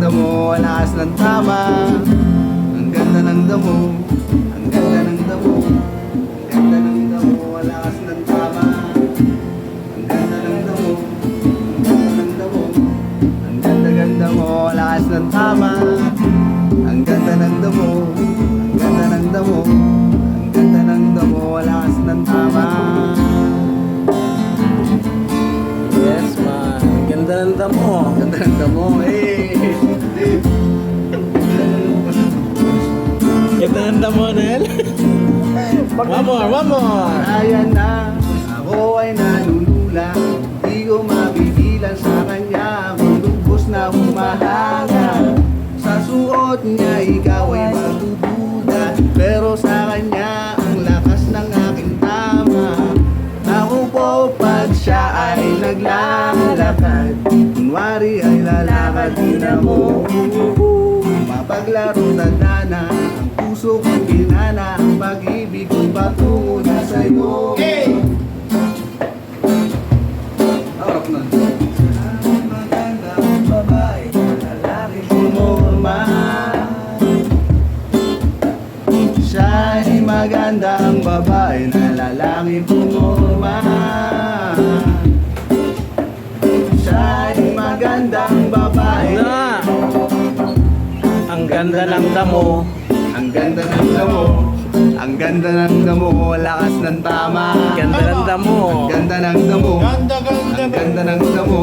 damo, lakas ng tama. Ang ganda ng damo, ang ganda ng damo, ang ganda ng damo, lakas ng tama. Ang ganda ng damo, ang ganda ng damo, ang ganda-ganda mo, lakas ng tama. Ang ganda ng damo, ang ganda ng damo, ang ganda ng damo, lakas ng tama. Yes, man. Ang ganda ng damo. Ang ganda ng damo, eh. Ganda ng damo, Nel. One more. Ayan na, ako ay nalulula. Di ko mapigilan sa kanya, bulubos na humahanga. Sa suot niya, ikaw ay magdududa. Pero sa kanya, ang lakas ng aking tama. Ako po pag siya ay naglalakad, kunwari ay lalakad din mo. Mapaglaro na dana, ang puso kong ginana, ang pag-ibig ko'y patungo na sa'yo. Harap na. Magandang babae, lalaki pumorma. Siya ay magandang babae na lalaki pumorma. Siya ay magandang babae. Na. Ang ganda ng damo. Ang ganda ng damo, ang ganda ng damo, lakas ng tama. Ganda ng damo. Ang ganda ng damo, ang ganda ng damo,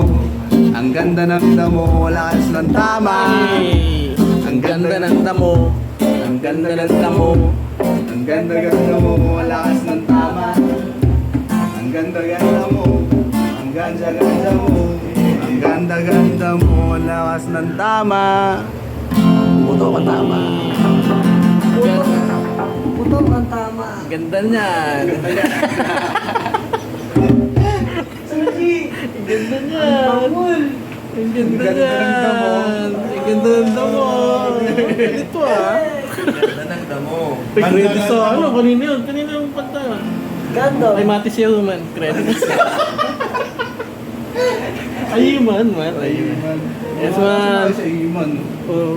ang ganda ng damo, lakas ng tama. Hey. Ang ganda ng damo. Ang ganda ng damo. Ang ganda mo, lakas ng tama. Ang ganda mo, ang ganda mo, ang ganda mo, lakas ng tama. Puto ka tama. Puto ang tama. Ganda niyan. Ang ganda niyan. Ang ganda niyan. Ang ganda ng damo. Ito ah. Ganda ng damo. Credit sa ano? Kanina yun. Kanina yung panta. Ganda. Ay, Mati siya man. Credit. Ayuman man. Ayuman. Yes man. Sa iman. Oh.